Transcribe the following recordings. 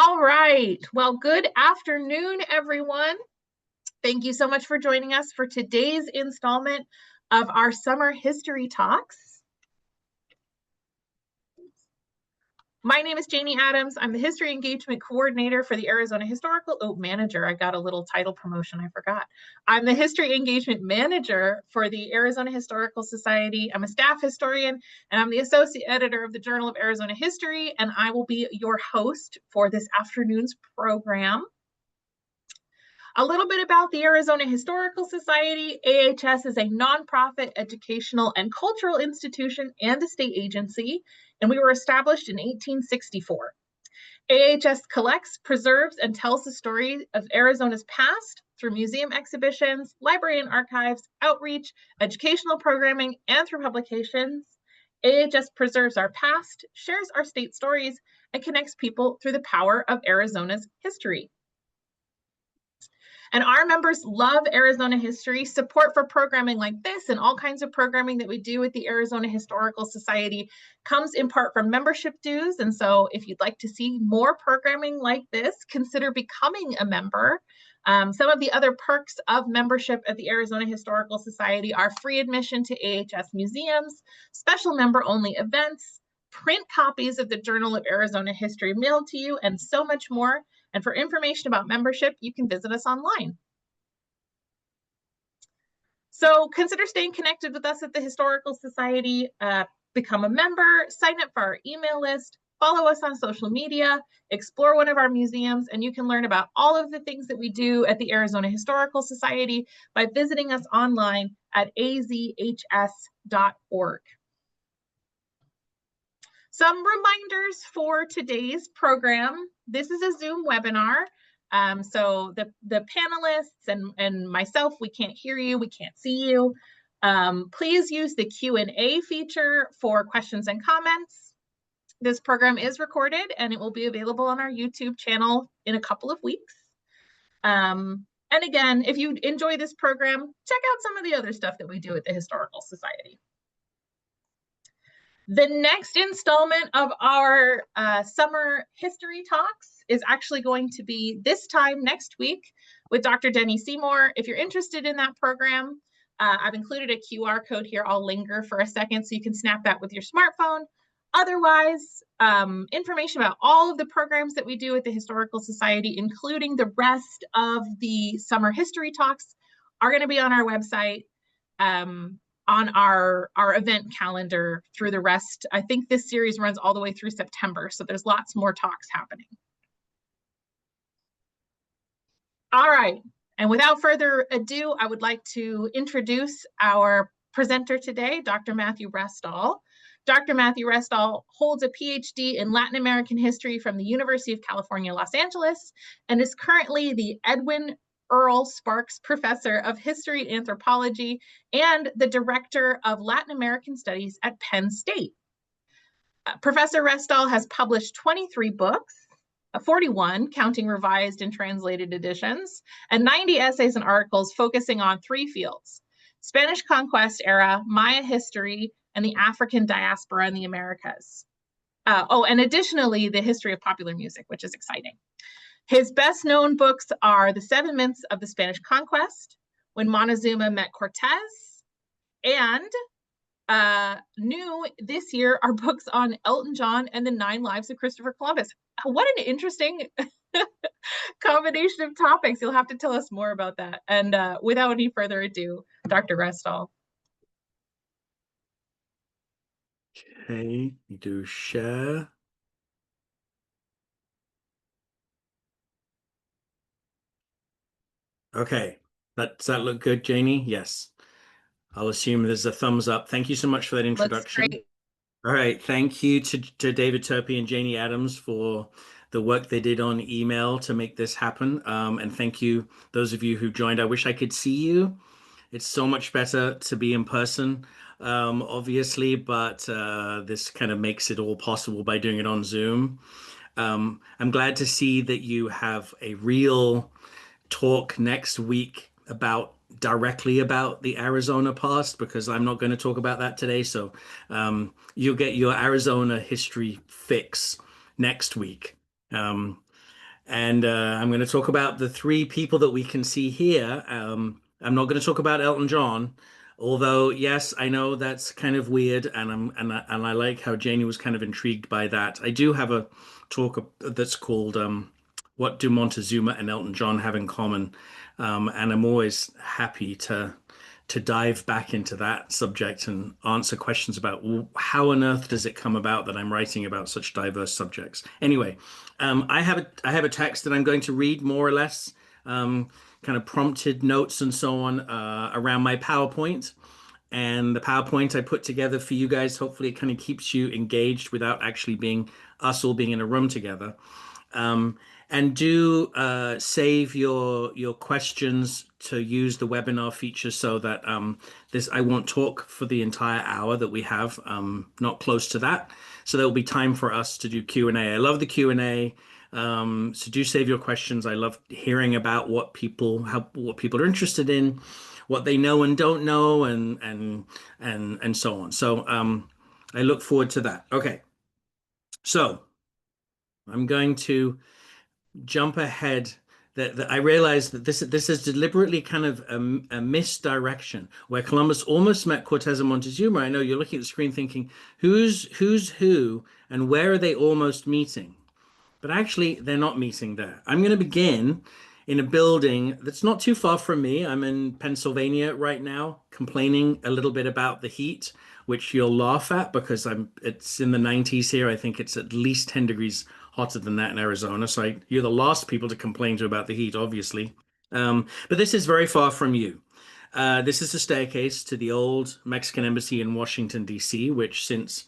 All right. Well, good afternoon, everyone. Thank you so much for joining us for today's installment of our summer history talks. My name is Janie Adams. I'm the History Engagement Coordinator for the Arizona Manager. I got a little title promotion, I forgot. I'm the History Engagement Manager for the Arizona Historical Society. I'm a staff historian, and I'm the Associate Editor of the Journal of Arizona History, and I will be your host for this afternoon's program. A little bit about the Arizona Historical Society. AHS is a nonprofit educational and cultural institution and a state agency, and we were established in 1864. AHS collects, preserves, and tells the story of Arizona's past through museum exhibitions, library and archives, outreach, educational programming, and through publications. AHS preserves our past, shares our state stories, and connects people through the power of Arizona's history. And our members love Arizona history. Support for programming like this and all kinds of programming that we do at the Arizona Historical Society comes in part from membership dues. And so if you'd like to see more programming like this, consider becoming a member. Some of the other perks of membership at the Arizona Historical Society are free admission to AHS museums, special member-only events, print copies of the Journal of Arizona History mailed to you, and so much more. And for information about membership, you can visit us online. So consider staying connected with us at the Historical Society, become a member, sign up for our email list, follow us on social media, explore one of our museums, and you can learn about all of the things that we do at the Arizona Historical Society by visiting us online at azhs.org. Some reminders for today's program. This is a Zoom webinar. So the panelists and myself, we can't hear you, we can't see you. Please use the Q&A feature for questions and comments. This program is recorded and it will be available on our YouTube channel in a couple of weeks. And again, if you enjoy this program, check out some of the other stuff that we do at the Historical Society. The next installment of our summer history talks is actually going to be this time next week with Dr. Denny Seymour. If you're interested in that program, I've included a QR code here. I'll linger for a second so you can snap that with your smartphone. Otherwise, information about all of the programs that we do at the Historical Society, including the rest of the summer history talks, are going to be on our website. On our event calendar through the rest. I think this series runs all the way through September, so there's lots more talks happening. All right, and without further ado, I would like to introduce our presenter today, Dr. Matthew Restall. Dr. Matthew Restall holds a PhD in Latin American history from the University of California, Los Angeles, and is currently the Edwin Earl Sparks Professor of History and Anthropology and the Director of Latin American Studies at Penn State. Professor Restall has published 23 books, 41 counting revised and translated editions, and 90 essays and articles focusing on 3 fields: Spanish Conquest era, Maya history, and the African diaspora in the Americas. And additionally, the history of popular music, which is exciting. His best-known books are The 7 Myths of the Spanish Conquest, When Montezuma Met Cortés, and new this year are books on Elton John and the 9 Lives of Christopher Columbus. What an interesting combination of topics. You'll have to tell us more about that. And without any further ado, Dr. Restall. Okay, you do share. Okay, does that look good, Janie? Yes. I'll assume there's a thumbs up. Thank you so much for that introduction. Looks great. All right, thank you to David Turpie and Janie Adams for the work they did on email to make this happen. And thank you, those of you who joined. I wish I could see you. It's so much better to be in person, obviously, but this kind of makes it all possible by doing it on Zoom. I'm glad to see that you have a real talk next week directly about the Arizona past, because I'm not going to talk about that today. So you'll get your Arizona history fix next week. And I'm going to talk about the three people that we can see here. I'm not going to talk about Elton John, although yes, I know that's kind of weird, and I like how Janie was kind of intrigued by that. I do have a talk that's called "What Do Montezuma and Elton John Have in Common?" And I'm always happy to dive back into that subject and answer questions about, well, how on earth does it come about that I'm writing about such diverse subjects? Anyway, I have a text that I'm going to read more or less, kind of prompted notes and so on around my PowerPoint. And the PowerPoint I put together for you guys, hopefully it kind of keeps you engaged without actually being us all being in a room together. Um, and do save your questions to use the webinar feature so that this I won't talk for the entire hour that we have, not close to that. So there will be time for us to do Q&A. I love the Q&A. So do save your questions. I love hearing about what people are interested in, what they know and don't know, and so on. So I look forward to that. Okay, so I'm going to jump ahead. That I realized that this is deliberately kind of a misdirection where Columbus almost met Cortés and Montezuma. I know you're looking at the screen thinking, who's who and where are they almost meeting? But actually, they're not meeting there. I'm going to begin in a building that's not too far from me. I'm in Pennsylvania right now, complaining a little bit about the heat, which you'll laugh at because it's in the 90s here. I think it's at least 10 degrees hotter than that in Arizona. So you're the last people to complain to about the heat, obviously. But this is very far from you. This is the staircase to the old Mexican embassy in Washington, D.C., which since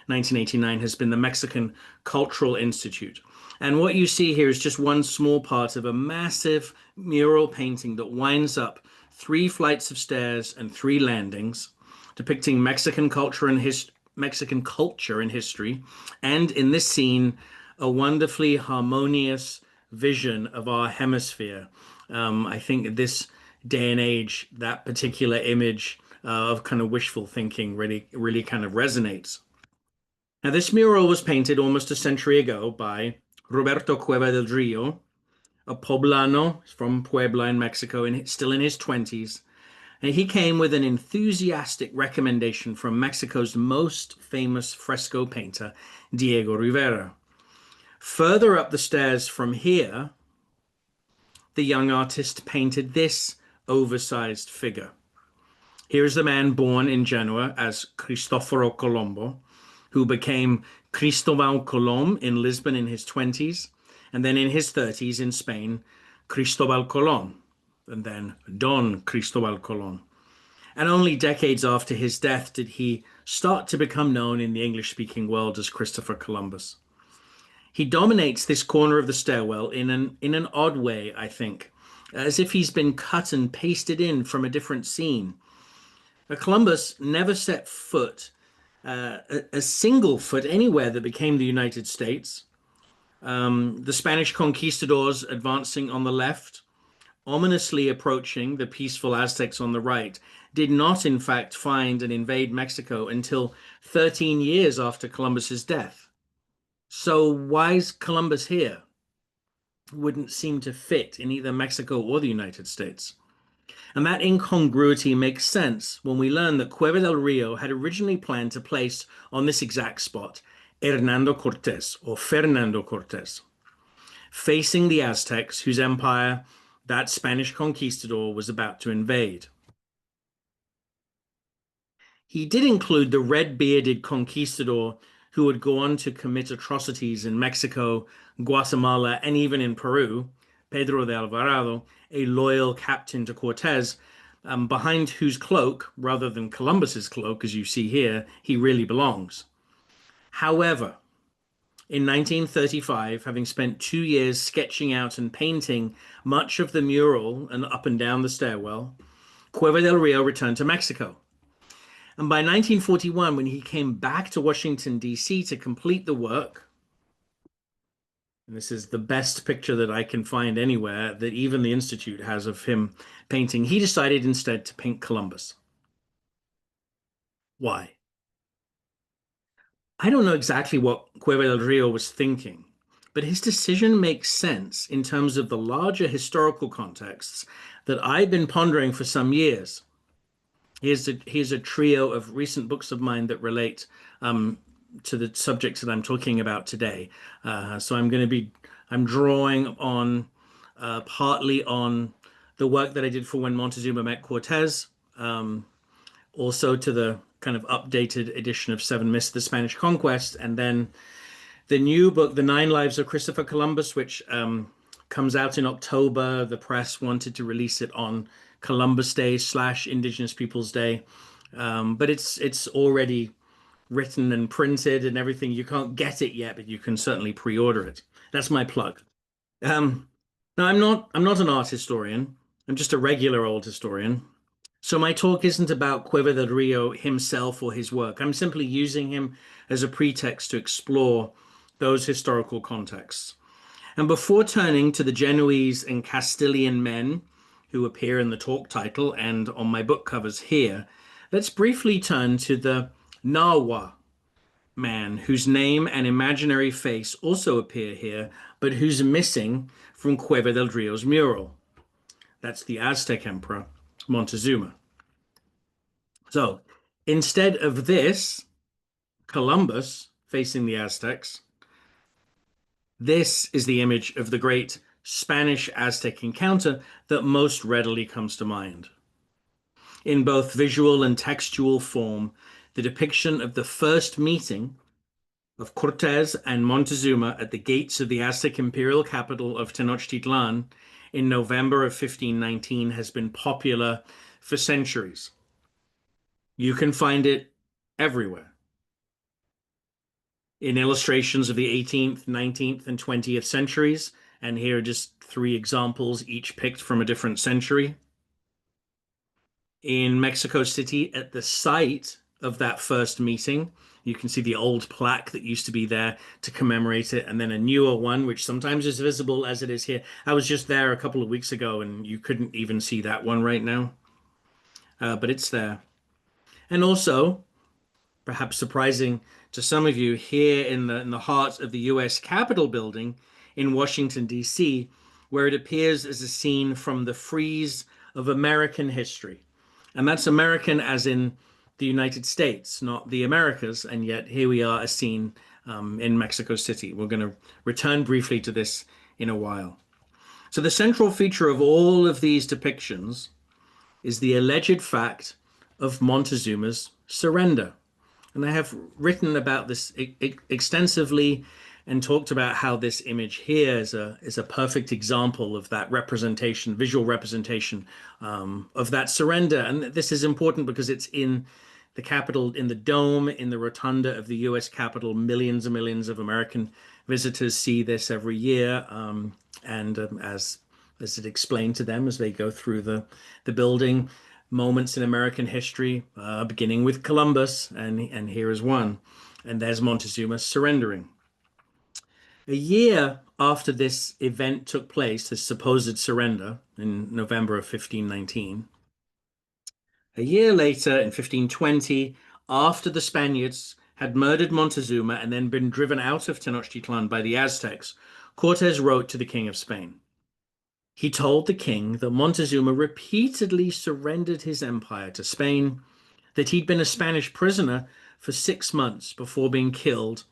1989 has been the Mexican Cultural Institute. And what you see here is just one small part of a massive mural painting that winds up three flights of stairs and three landings, depicting Mexican culture and Mexican culture and history, and in this scene, a wonderfully harmonious vision of our hemisphere. I think this day and age, that particular image of kind of wishful thinking really kind of resonates. Now, this mural was painted almost a century ago by Roberto Cueva del Rio, a poblano from Puebla in Mexico, still in his 20s. And he came with an enthusiastic recommendation from Mexico's most famous fresco painter, Diego Rivera. Further up the stairs from here, the young artist painted this oversized figure. Here is the man born in Genoa as Cristoforo Colombo, who became Cristobal Colom in Lisbon in his 20s, and then in his 30s in Spain, Cristobal Colon, and then Don Cristobal Colon. And only decades after his death did he start to become known in the English-speaking world as Christopher Columbus. He dominates this corner of the stairwell in an odd way, I think, as if he's been cut and pasted in from a different scene. Columbus never set foot, a single foot anywhere that became the United States. The Spanish conquistadors advancing on the left, ominously approaching the peaceful Aztecs on the right, did not in fact find and invade Mexico until 13 years after Columbus's death. So why's Columbus here? Wouldn't seem to fit in either Mexico or the United States. And that incongruity makes sense when we learn that Cueva del Rio had originally planned to place on this exact spot Hernando Cortés or Fernando Cortés, facing the Aztecs, whose empire that Spanish conquistador was about to invade. He did include the red-bearded conquistador who would go on to commit atrocities in Mexico, Guatemala, and even in Peru, Pedro de Alvarado, a loyal captain to Cortés, behind whose cloak, rather than Columbus's cloak, as you see here, he really belongs. However, in 1935, having spent 2 years sketching out and painting much of the mural and up and down the stairwell, Cueva del Rio returned to Mexico. And by 1941, when he came back to Washington, D.C. to complete the work, and this is the best picture that I can find anywhere that even the Institute has of him painting, he decided instead to paint Columbus. Why? I don't know exactly what Cueva del Rio was thinking, but his decision makes sense in terms of the larger historical contexts that I've been pondering for some years. Here's a trio of recent books of mine that relate to the subjects that I'm talking about today. So I'm drawing on partly on the work that I did for when Montezuma met Cortés, also to the kind of updated edition of Seven Myths of the Spanish Conquest, and then the new book, The Nine Lives of Christopher Columbus, which comes out in October. The press wanted to release it on Columbus Day / Indigenous Peoples Day, but it's already written and printed and everything. You can't get it yet, but you can certainly pre-order it. That's my plug. Um, now I'm not an art historian. I'm just a regular old historian. So my talk isn't about Cueva del Rio himself or his work. I'm simply using him as a pretext to explore those historical contexts. And before turning to the Genoese and Castilian men who appear in the talk title and on my book covers here, let's briefly turn to the Nahua man whose name and imaginary face also appear here, but who's missing from Cueva del Rio's mural. That's the Aztec emperor, Montezuma. So instead of this, Columbus facing the Aztecs, this is the image of the great Spanish-Aztec encounter that most readily comes to mind. In both visual and textual form, the depiction of the first meeting of Cortés and Montezuma at the gates of the Aztec imperial capital of Tenochtitlan in November of 1519 has been popular for centuries. You can find it everywhere. In illustrations of the 18th, 19th, and 20th centuries, and here are just 3 examples, each picked from a different century. In Mexico City, at the site of that first meeting, you can see the old plaque that used to be there to commemorate it, and then a newer one, which sometimes is visible as it is here. I was just there a couple of weeks ago, and you couldn't even see that one right now, but it's there. And also, perhaps surprising to some of you, here in the heart of the US Capitol building in Washington, D.C., where it appears as a scene from the frieze of American history. And that's American as in the United States, not the Americas. And yet here we are, a scene in Mexico City. We're going to return briefly to this in a while. So the central feature of all of these depictions is the alleged fact of Montezuma's surrender. And I have written about this extensively and talked about how this image here is a perfect example of that representation, visual representation of that surrender. And this is important because it's in the Capitol, in the dome, in the rotunda of the US Capitol. Millions and millions of American visitors see this every year. As it explained to them as they go through the building, moments in American history, beginning with Columbus, and here is one. And there's Montezuma surrendering. A year after this event took place, this supposed surrender in November of 1519, a year later in 1520, after the Spaniards had murdered Montezuma and then been driven out of Tenochtitlan by the Aztecs, Cortés wrote to the King of Spain. He told the king that Montezuma repeatedly surrendered his empire to Spain, that he'd been a Spanish prisoner for 6 months before being killed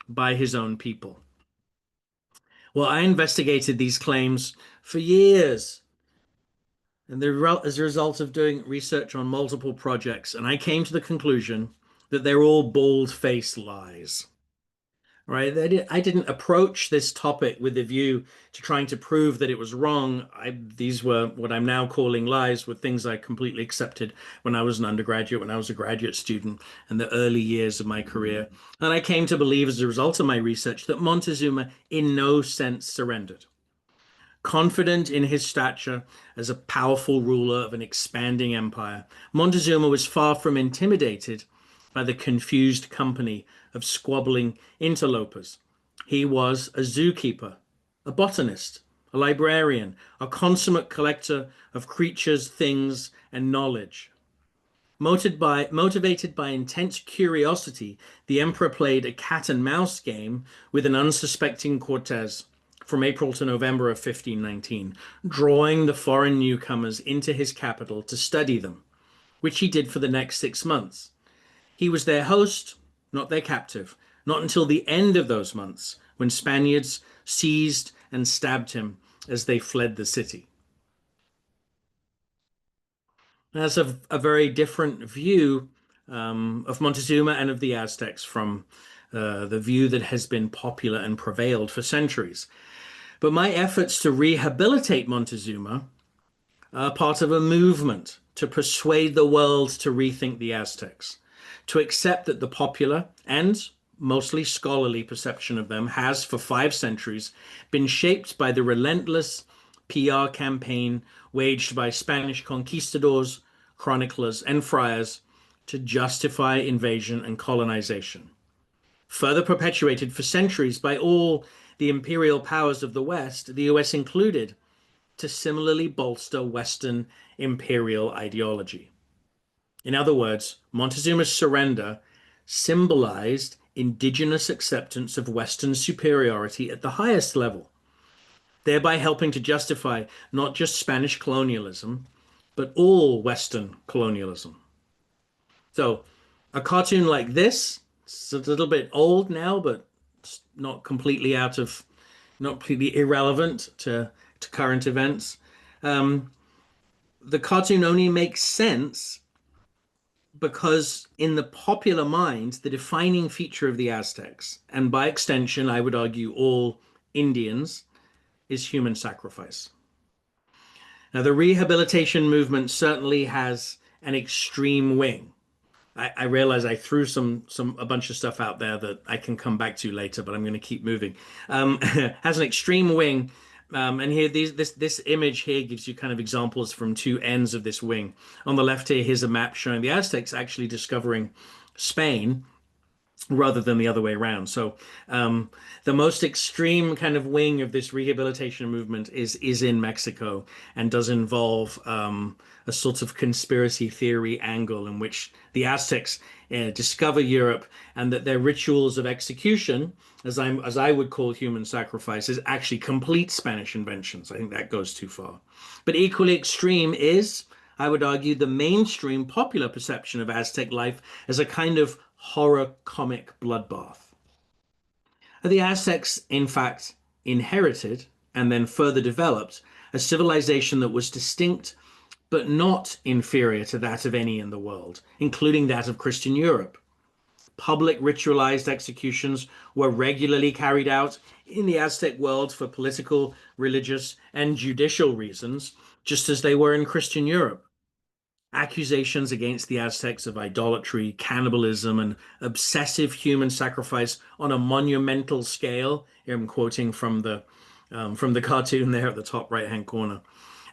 by his own people. Well, I investigated these claims for years, and as a result of doing research on multiple projects, and I came to the conclusion that they're all bald-faced lies. Right? I didn't approach this topic with a view to trying to prove that it was wrong. These were what I'm now calling lies, were things I completely accepted when I was an undergraduate, when I was a graduate student, in the early years of my career. And I came to believe as a result of my research that Montezuma in no sense surrendered. Confident in his stature as a powerful ruler of an expanding empire, Montezuma was far from intimidated by the confused company of squabbling interlopers. He was a zookeeper, a botanist, a librarian, a consummate collector of creatures, things, and knowledge. Motivated by intense curiosity, the emperor played a cat and mouse game with an unsuspecting Cortés from April to November of 1519, drawing the foreign newcomers into his capital to study them, which he did for the next 6 months. He was their host, not their captive, not until the end of those months, when Spaniards seized and stabbed him as they fled the city. That's a very different view of Montezuma and of the Aztecs from the view that has been popular and prevailed for centuries. But my efforts to rehabilitate Montezuma are part of a movement to persuade the world to rethink the Aztecs, to accept that the popular and mostly scholarly perception of them has, for 5 centuries, been shaped by the relentless PR campaign waged by Spanish conquistadors, chroniclers, and friars to justify invasion and colonization, further perpetuated for centuries by all the imperial powers of the West, the US included, to similarly bolster Western imperial ideology. In other words, Montezuma's surrender symbolized indigenous acceptance of Western superiority at the highest level, thereby helping to justify not just Spanish colonialism, but all Western colonialism. So a cartoon like this, it's a little bit old now, but it's not completely not completely irrelevant to current events. The cartoon only makes sense because in the popular mind, the defining feature of the Aztecs, and by extension, I would argue all Indians, is human sacrifice. Now, the rehabilitation movement certainly has an extreme wing. I realize I threw a bunch of stuff out there that I can come back to later, but I'm going to keep moving. Has an extreme wing, and here this image here gives you kind of examples from 2 ends of this wing. On the left here, here's a map showing the Aztecs actually discovering Spain rather than the other way around. So the most extreme kind of wing of this rehabilitation movement is in Mexico, and does involve a sort of conspiracy theory angle in which the Aztecs discover Europe, and that their rituals of execution, as I would call human sacrifice, is actually complete Spanish inventions. I think that goes too far. But equally extreme is, I would argue, the mainstream popular perception of Aztec life as a kind of horror comic bloodbath. The Aztecs, in fact, inherited and then further developed a civilization that was distinct but not inferior to that of any in the world, including that of Christian Europe. Public ritualized executions were regularly carried out in the Aztec world for political, religious, and judicial reasons, just as they were in Christian Europe. Accusations against the Aztecs of idolatry, cannibalism, and obsessive human sacrifice on a monumental scale. Here I'm quoting from the cartoon there at the top right-hand corner.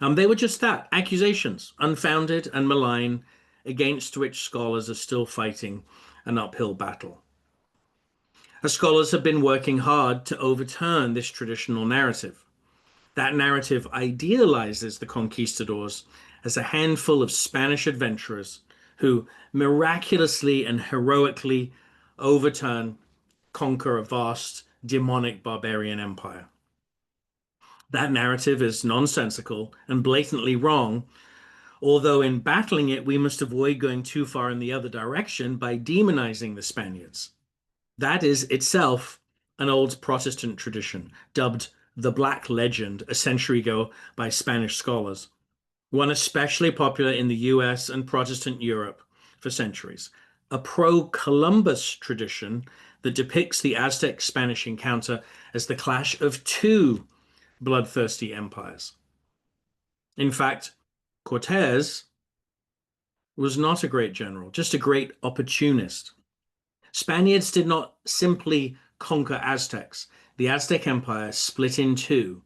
They were just that, accusations, unfounded and malign, against which scholars are still fighting an uphill battle. As scholars have been working hard to overturn this traditional narrative. That narrative idealizes the conquistadors as a handful of Spanish adventurers who miraculously and heroically conquer a vast, demonic barbarian empire. That narrative is nonsensical and blatantly wrong, although in battling it, we must avoid going too far in the other direction by demonizing the Spaniards. That is itself an old Protestant tradition, dubbed the Black Legend a century ago by Spanish scholars, one especially popular in the US and Protestant Europe for centuries, a pro-Columbus tradition that depicts the Aztec-Spanish encounter as the clash of 2 bloodthirsty empires. In fact, Cortés was not a great general, just a great opportunist. Spaniards did not simply conquer Aztecs. The Aztec Empire split in 2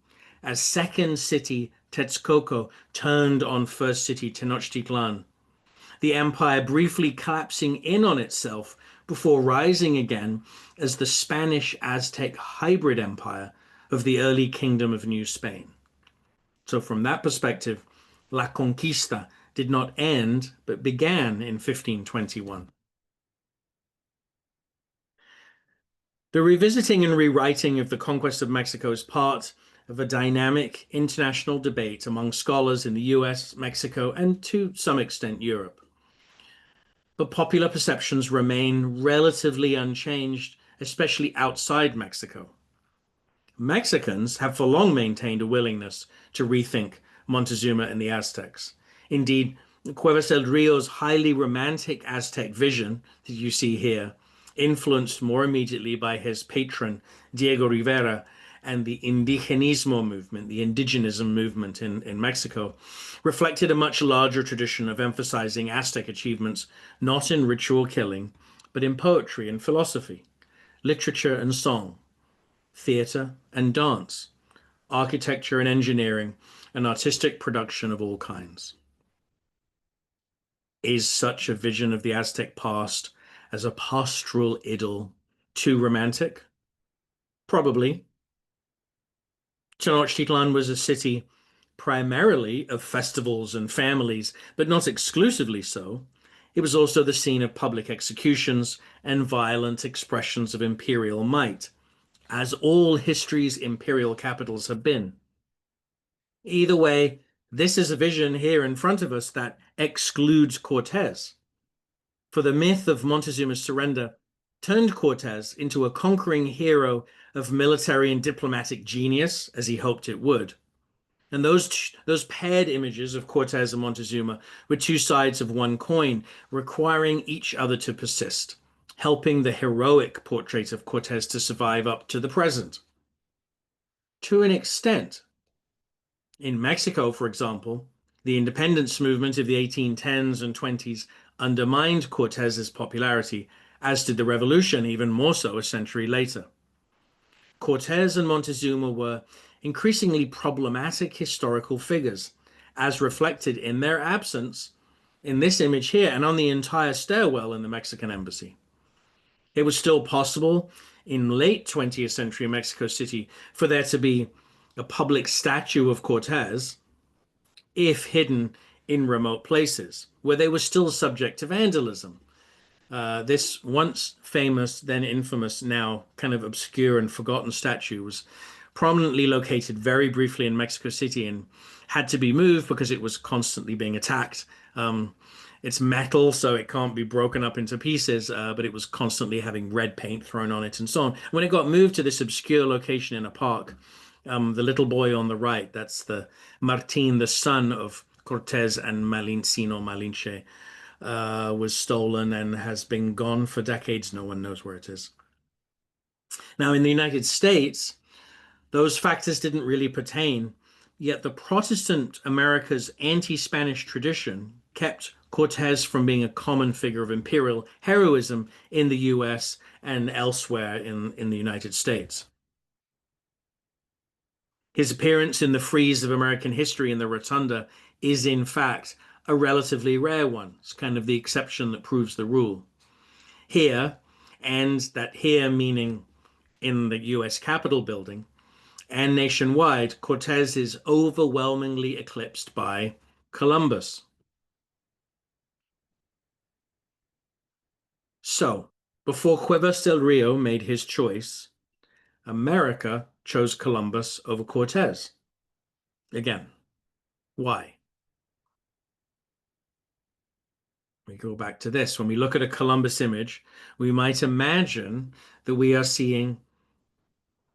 as second city Texcoco turned on first city Tenochtitlan, the empire briefly collapsing in on itself before rising again as the Spanish-Aztec hybrid empire of the early Kingdom of New Spain. So from that perspective, La Conquista did not end, but began in 1521. The revisiting and rewriting of the conquest of Mexico is part of a dynamic international debate among scholars in the US, Mexico, and to some extent Europe. But popular perceptions remain relatively unchanged, especially outside Mexico. Mexicans have for long maintained a willingness to rethink Montezuma and the Aztecs. Indeed, Cuevas del Rio's highly romantic Aztec vision that you see here, influenced more immediately by his patron Diego Rivera and the indigenismo movement, the indigenism movement in Mexico, reflected a much larger tradition of emphasizing Aztec achievements not in ritual killing, but in poetry and philosophy, literature and song, theatre and dance, architecture and engineering, and artistic production of all kinds. Is such a vision of the Aztec past as a pastoral idyll too romantic? Probably. Tenochtitlan was a city primarily of festivals and families, but not exclusively so. It was also the scene of public executions and violent expressions of imperial might, as all history's imperial capitals have been. Either way, this is a vision here in front of us that excludes Cortés. For the myth of Montezuma's surrender turned Cortés into a conquering hero of military and diplomatic genius, as he hoped it would. And those paired images of Cortés and Montezuma were two sides of one coin, requiring each other to persist, helping the heroic portrait of Cortés to survive up to the present. To an extent, in Mexico, for example, the independence movement of the 1810s and 20s undermined Cortés's popularity, as did the revolution, even more so a century later. Cortés and Montezuma were increasingly problematic historical figures, as reflected in their absence in this image here and on the entire stairwell in the Mexican embassy. It was still possible in late 20th century Mexico City for there to be a public statue of Cortés, if hidden in remote places, where they were still subject to vandalism. This once famous, then infamous, now kind of obscure and forgotten statue was prominently located very briefly in Mexico City and had to be moved because it was constantly being attacked. It's metal, so it can't be broken up into pieces, but it was constantly having red paint thrown on it and so on. When it got moved to this obscure location in a park, the little boy on the right, that's the Martin, the son of Cortés and Malincino Malinche, was stolen and has been gone for decades. No one knows where it is. Now, in the United States, those factors didn't really pertain, yet the Protestant America's anti-Spanish tradition kept Cortés from being a common figure of imperial heroism in the US and elsewhere in the United States. His appearance in the frieze of American history in the Rotunda is, in fact, a relatively rare one. It's kind of the exception that proves the rule. Here, and that here meaning in the US Capitol building, and nationwide, Cortés is overwhelmingly eclipsed by Columbus. So, before Cuevas del Rio made his choice, America chose Columbus over Cortés. Again, why? We go back to this. When we look at a Columbus image, we might imagine that we are seeing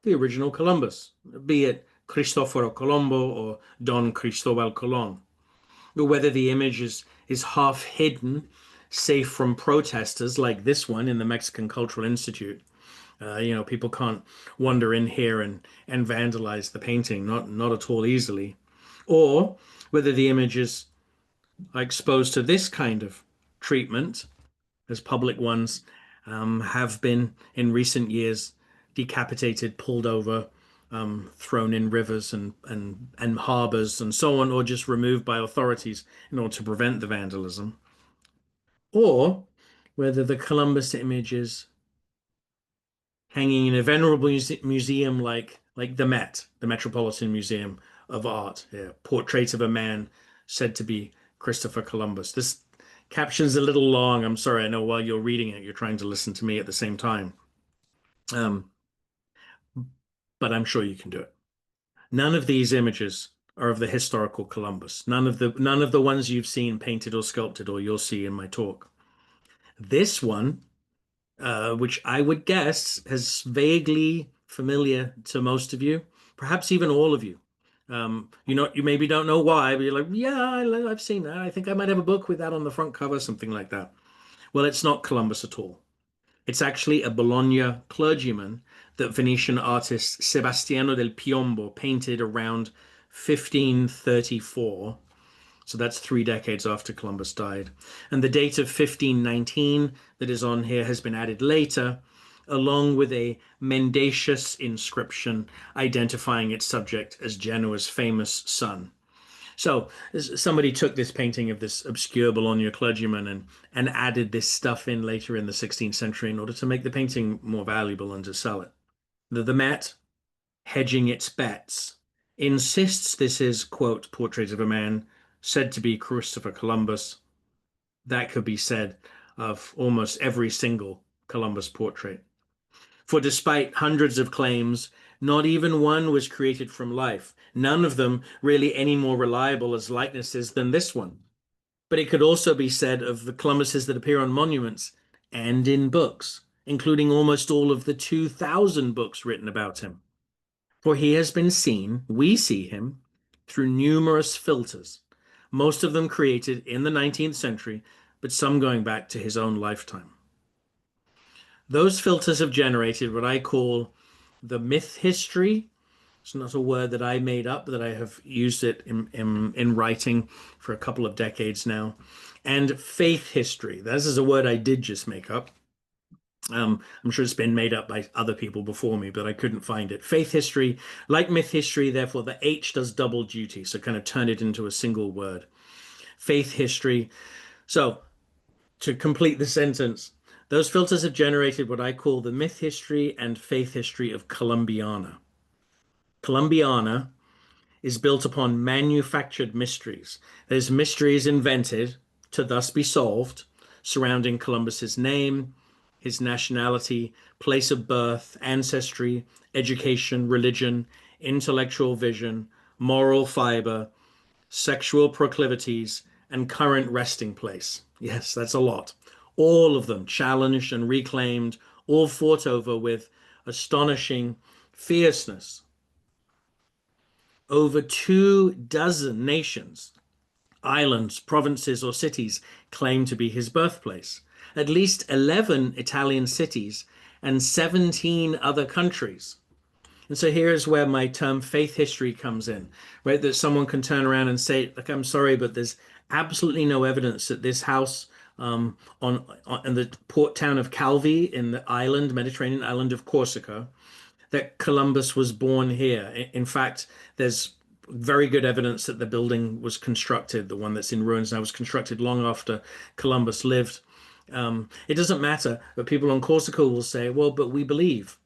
the original Columbus, be it Cristoforo Colombo or Don Cristobal Colon. But whether the image is half hidden, safe from protesters like this one in the Mexican Cultural Institute. People can't wander in here and vandalize the painting, not at all easily. Or whether the images are exposed to this kind of treatment, as public ones have been in recent years, decapitated, pulled over, thrown in rivers and harbors and so on, or just removed by authorities in order to prevent the vandalism. Or whether the Columbus image is hanging in a venerable museum like the Met, the Metropolitan Museum of Art, portrait of a man said to be Christopher Columbus. This caption's a little long. I'm sorry. I know while you're reading it, you're trying to listen to me at the same time. Um, but I'm sure you can do it. None of these images are of the historical Columbus. None of the ones you've seen painted or sculpted or you'll see in my talk. This one, which I would guess is vaguely familiar to most of you, perhaps even all of you. You maybe don't know why, but you're like, yeah, I've seen that. I think I might have a book with that on the front cover, something like that. Well, it's not Columbus at all. It's actually a Bologna clergyman that Venetian artist Sebastiano del Piombo painted around 1534. So that's 3 decades after Columbus died. And the date of 1519 that is on here has been added later, along with a mendacious inscription identifying its subject as Genoa's famous son. So somebody took this painting of this obscure Bologna clergyman and added this stuff in later in the 16th century in order to make the painting more valuable and to sell it. The Met, hedging its bets, insists this is, quote, portrait of a man said to be Christopher Columbus. That could be said of almost every single Columbus portrait. For despite hundreds of claims, not even one was created from life, none of them really any more reliable as likenesses than this one. But it could also be said of the Columbuses that appear on monuments and in books, including almost all of the 2,000 books written about him. For he has been seen, we see him, through numerous filters, most of them created in the 19th century, but some going back to his own lifetime. Those filters have generated what I call the myth history. It's not a word that I made up, that I have used it in writing for a couple of decades now. And faith history. This is a word I did just make up. I'm sure it's been made up by other people before me, but I couldn't find it. Faith history, like myth history, therefore the H does double duty, so kind of turn it into a single word. Faith history. So to complete the sentence, those filters have generated what I call the myth history and faith history of Columbiana. Columbiana is built upon manufactured mysteries. There's mysteries invented to thus be solved surrounding Columbus's name, his nationality, place of birth, ancestry, education, religion, intellectual vision, moral fiber, sexual proclivities, and current resting place. Yes, that's a lot. All of them challenged and reclaimed, all fought over with astonishing fierceness. Over 24 nations, islands, provinces, or cities claim to be his birthplace. At least 11 Italian cities and 17 other countries. And so here is where my term faith history comes in, right? That someone can turn around and say, like, I'm sorry, but there's absolutely no evidence that this house on in the port town of Calvi in the island, Mediterranean island of Corsica, that Columbus was born here. In fact, there's very good evidence that the building was constructed, the one that's in ruins now, was constructed long after Columbus lived. It doesn't matter, but people on Corsica will say, well, but we believe.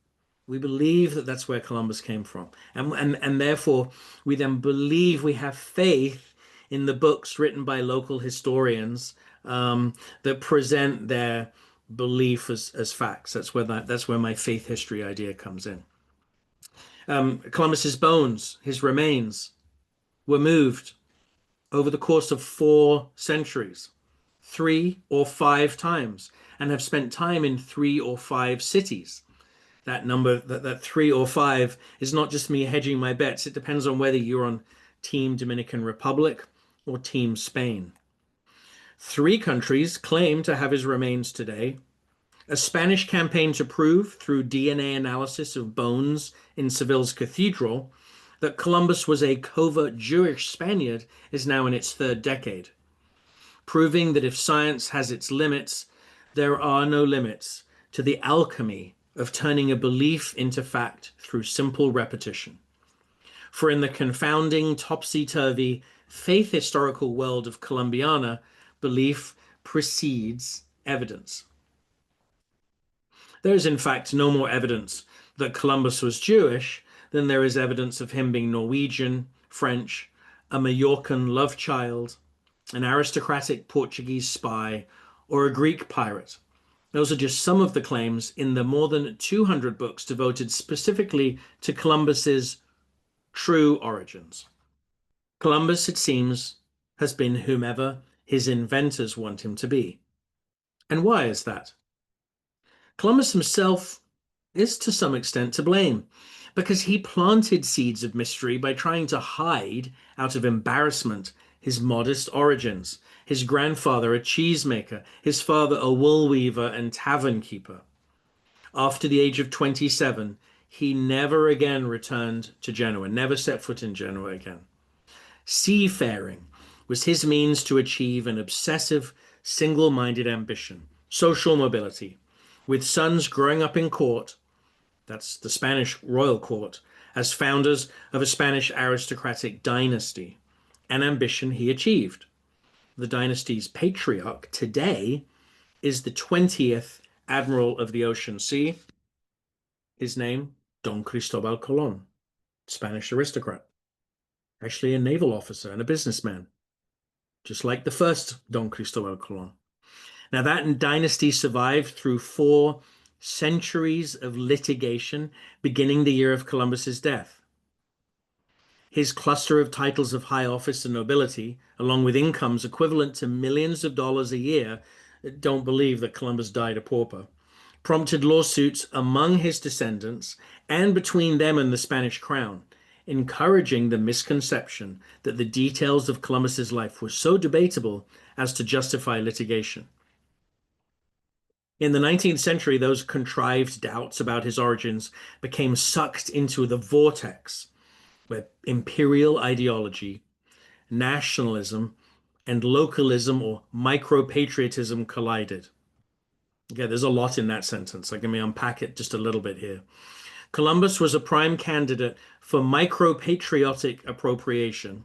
We believe that that's where Columbus came from. And therefore, we then believe, we have faith in the books written by local historians that present their belief as facts. That's where my faith history idea comes in. Columbus's bones, his remains, were moved over the course of 4 centuries, 3 or 5 times, and have spent time in 3 or 5 cities. That number, that 3 or 5, is not just me hedging my bets. It depends on whether you're on Team Dominican Republic or Team Spain. 3 countries claim to have his remains today. A Spanish campaign to prove, through DNA analysis of bones in Seville's cathedral, that Columbus was a covert Jewish Spaniard is now in its 3rd decade, proving that if science has its limits, there are no limits to the alchemy of turning a belief into fact through simple repetition. For in the confounding, topsy-turvy, faith historical world of Columbiana, belief precedes evidence. There is in fact no more evidence that Columbus was Jewish than there is evidence of him being Norwegian, French, a Majorcan love child, an aristocratic Portuguese spy, or a Greek pirate. Those are just some of the claims in the more than 200 books devoted specifically to Columbus's true origins. Columbus, it seems, has been whomever his inventors want him to be. And why is that? Columbus himself is to some extent to blame, because he planted seeds of mystery by trying to hide, out of embarrassment, his modest origins. His grandfather, a cheesemaker, his father, a wool weaver and tavern keeper. After the age of 27, he never again returned to Genoa, never set foot in Genoa again. Seafaring was his means to achieve an obsessive, single-minded ambition, social mobility. With sons growing up in court, that's the Spanish royal court, as founders of a Spanish aristocratic dynasty, an ambition he achieved. The dynasty's patriarch today is the 20th Admiral of the Ocean Sea. His name, Don Cristobal Colon, Spanish aristocrat, actually a naval officer and a businessman, just like the first Don Cristobal Colon. Now, that dynasty survived through 4 centuries of litigation, beginning the year of Columbus's death. His cluster of titles of high office and nobility, along with incomes equivalent to millions of dollars a year, don't believe that Columbus died a pauper, prompted lawsuits among his descendants and between them and the Spanish crown, encouraging the misconception that the details of Columbus's life were so debatable as to justify litigation. In the 19th century, those contrived doubts about his origins became sucked into the vortex where imperial ideology, nationalism, and localism or micro-patriotism collided. Okay, there's a lot in that sentence. Let me unpack it just a little bit here. Columbus was a prime candidate for micro-patriotic appropriation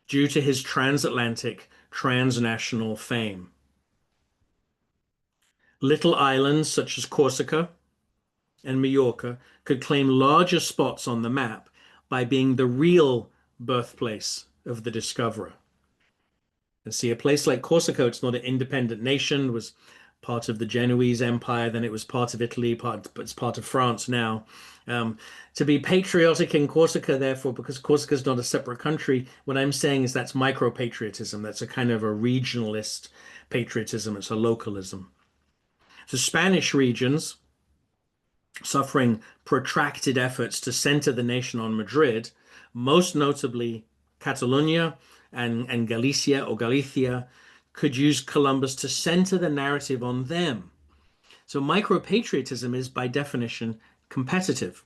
due to his transatlantic, transnational fame. Little islands such as Corsica and Majorca could claim larger spots on the map by being the real birthplace of the discoverer. And see, a place like Corsica, it's not an independent nation, was part of the Genoese Empire, then it was part of Italy, it's part of France now. To be patriotic in Corsica, therefore, because Corsica is not a separate country, what I'm saying is that's micro-patriotism. That's a kind of a regionalist patriotism. It's a localism. The Spanish regions, suffering protracted efforts to center the nation on Madrid, most notably Catalonia and Galicia or Galicia, could use Columbus to center the narrative on them. So micro-patriotism is, by definition, competitive.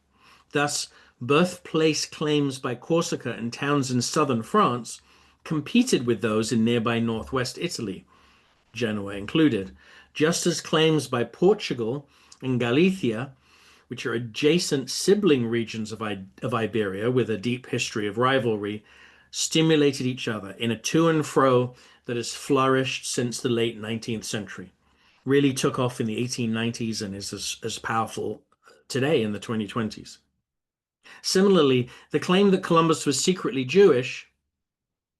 Thus, birthplace claims by Corsica and towns in southern France competed with those in nearby northwest Italy, Genoa included, just as claims by Portugal and Galicia, which are adjacent sibling regions of Iberia with a deep history of rivalry, stimulated each other in a to and fro that has flourished since the late 19th century. Really took off in the 1890s and is as powerful today in the 2020s. Similarly, the claim that Columbus was secretly Jewish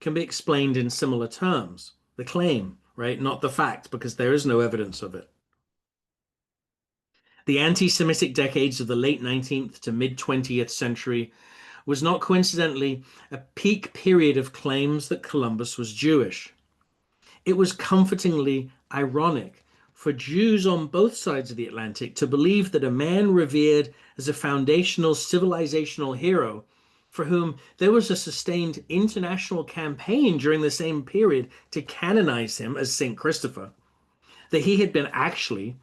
can be explained in similar terms. The claim, right? Not the fact, because there is no evidence of it. The anti-Semitic decades of the late 19th to mid-20th century was not coincidentally a peak period of claims that Columbus was Jewish. It was comfortingly ironic for Jews on both sides of the Atlantic to believe that a man revered as a foundational civilizational hero for whom there was a sustained international campaign during the same period to canonize him as Saint Christopher, that he had been actually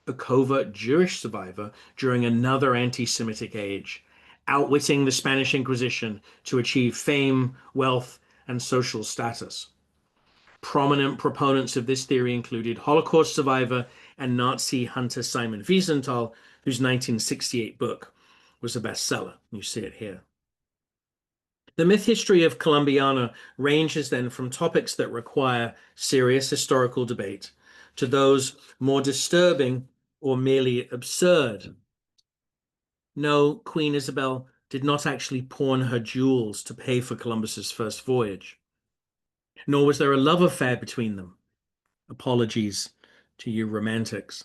a covert Jewish survivor during another anti-Semitic age, outwitting the Spanish Inquisition to achieve fame, wealth, and social status. Prominent proponents of this theory included Holocaust survivor and Nazi hunter Simon Wiesenthal, whose 1968 book was a bestseller. You see it here. The myth history of Columbiana ranges then from topics that require serious historical debate to those more disturbing or merely absurd. No, Queen Isabel did not actually pawn her jewels to pay for Columbus's first voyage. nor was there a love affair between them. Apologies to you romantics.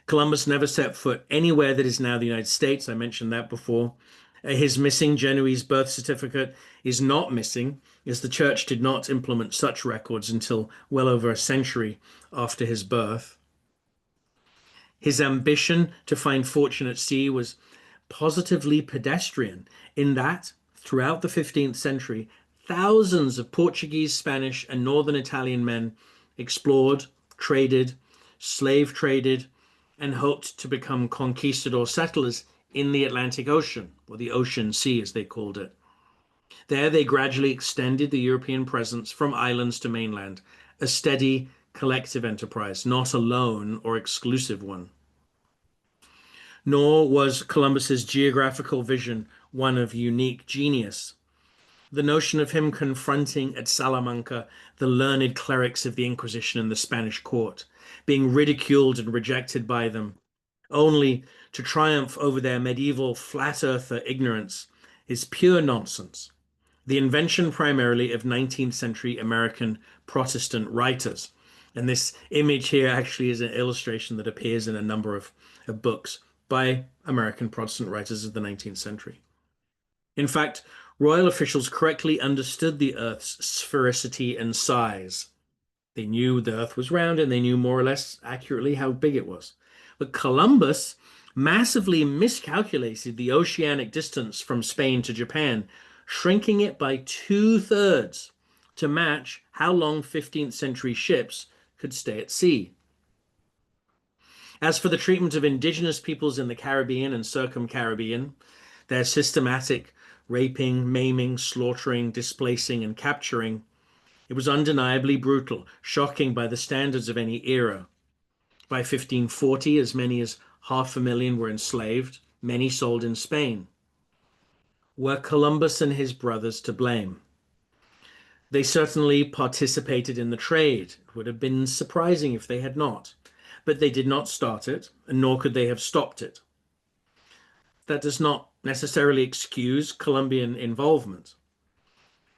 Columbus never set foot anywhere that is now the United States. I mentioned that before. His missing Genoese birth certificate is not missing, as the church did not implement such records until well over a century after his birth. His ambition to find fortune at sea was positively pedestrian, in that, throughout the 15th century, thousands of Portuguese, Spanish, and northern Italian men explored, traded, slave traded, and hoped to become conquistador settlers in the Atlantic Ocean, or the Ocean Sea as they called it. There they gradually extended the European presence from islands to mainland, a steady collective enterprise, not a lone or exclusive one. Nor was Columbus's geographical vision one of unique genius. The notion of him confronting at Salamanca the learned clerics of the Inquisition and the Spanish court, being ridiculed and rejected by them, only to triumph over their medieval flat earther ignorance, is pure nonsense. The invention primarily of 19th century American Protestant writers. And this image here actually is an illustration that appears in a number of books by American Protestant writers of the 19th century. In fact, royal officials correctly understood the Earth's sphericity and size. They knew the Earth was round and they knew more or less accurately how big it was. But Columbus massively miscalculated the oceanic distance from Spain to Japan, shrinking it by 2/3 to match how long 15th century ships could stay at sea. As for the treatment of indigenous peoples in the Caribbean and circum-Caribbean, their systematic raping, maiming, slaughtering, displacing, and capturing, it was undeniably brutal, shocking by the standards of any era. By 1540, as many as 500,000 were enslaved, many sold in Spain. Were Columbus and his brothers to blame? They certainly participated in the trade. It would have been surprising if they had not. But they did not start it, and nor could they have stopped it. That does not necessarily excuse Colombian involvement,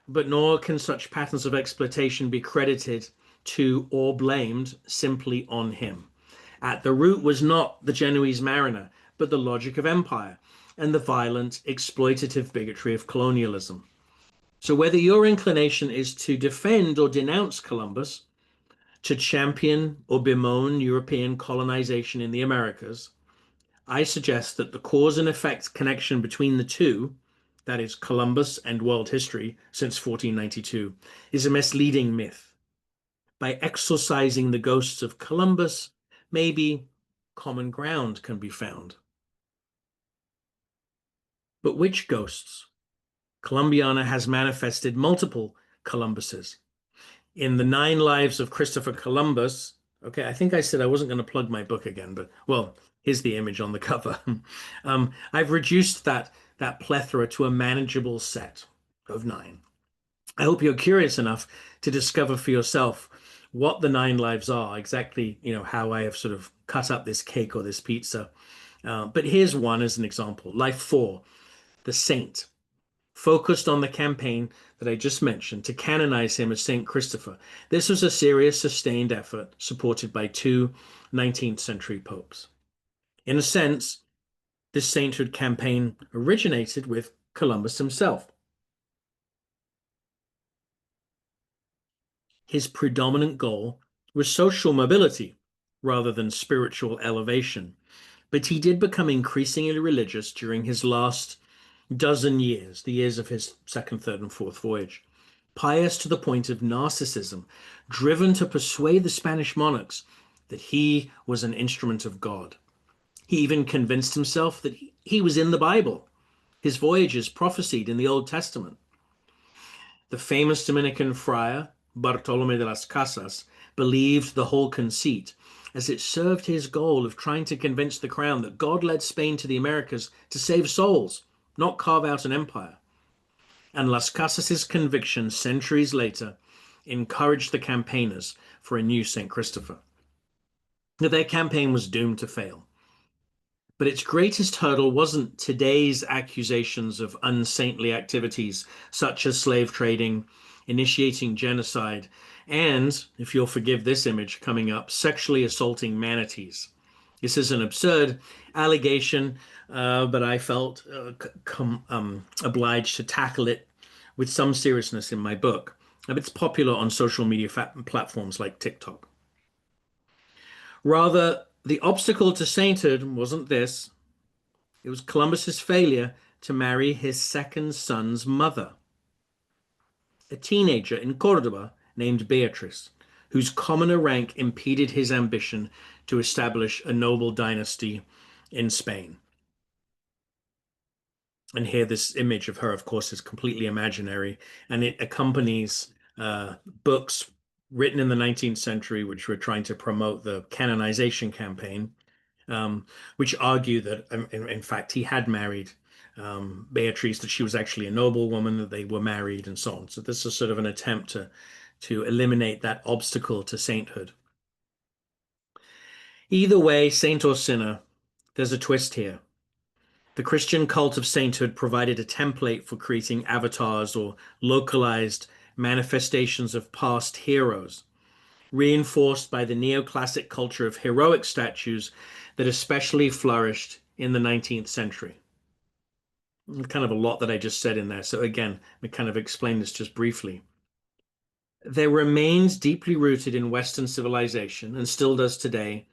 but nor can such patterns of exploitation be credited to or blamed simply on him. At the root was not the Genoese mariner, but the logic of empire and the violent, exploitative bigotry of colonialism. So whether your inclination is to defend or denounce Columbus, to champion or bemoan European colonization in the Americas, I suggest that the cause and effect connection between the two, that is Columbus and world history since 1492, is a misleading myth. By exorcising the ghosts of Columbus, maybe common ground can be found. But which ghosts? Columbiana has manifested multiple Columbuses. In the 9 Lives of Christopher Columbus, okay, I think I said I wasn't going to plug my book again, but well, here's the image on the cover. I've reduced that plethora to a manageable set of 9. I hope you're curious enough to discover for yourself what the 9 lives are, exactly, how I have sort of cut up this cake or this pizza. But here's one as an example. Life 4, the Saint, focused on the campaign that I just mentioned to canonize him as Saint Christopher. This was a serious, sustained effort supported by 2 19th century popes. In a sense, this sainthood campaign originated with Columbus himself. His predominant goal was social mobility rather than spiritual elevation, but he did become increasingly religious during his last dozen years, the years of his second, third, and fourth voyage, pious to the point of narcissism, driven to persuade the Spanish monarchs that he was an instrument of God. He even convinced himself that he was in the Bible. His voyages prophesied in the Old Testament. The famous Dominican friar, Bartolome de las Casas, believed the whole conceit, as it served his goal of trying to convince the crown that God led Spain to the Americas to save souls, not carve out an empire. And Las Casas' conviction centuries later encouraged the campaigners for a new St. Christopher. Now, their campaign was doomed to fail. But its greatest hurdle wasn't today's accusations of unsaintly activities such as slave trading initiating genocide, and, if you'll forgive this image coming up, sexually assaulting manatees. This is an absurd allegation, but I felt obliged to tackle it with some seriousness in my book. It's popular on social media platforms like TikTok. Rather, the obstacle to sainthood wasn't this. It was Columbus's failure to marry his second son's mother, a teenager in Cordoba named Beatrice, whose commoner rank impeded his ambition to establish a noble dynasty in Spain. And here, this image of her, of course, is completely imaginary, and it accompanies books written in the 19th century, which were trying to promote the canonization campaign, which argue that, in fact, he had married Beatrice, that she was actually a noblewoman, that they were married, and so on. So this is sort of an attempt to eliminate that obstacle to sainthood. Either way, saint or sinner, there's a twist here. The Christian cult of sainthood provided a template for creating avatars or localized manifestations of past heroes, reinforced by the neoclassic culture of heroic statues that especially flourished in the 19th century. Kind of a lot that I just said in there. So again, let me kind of explain this just briefly. There remains deeply rooted in Western civilization, and still does today,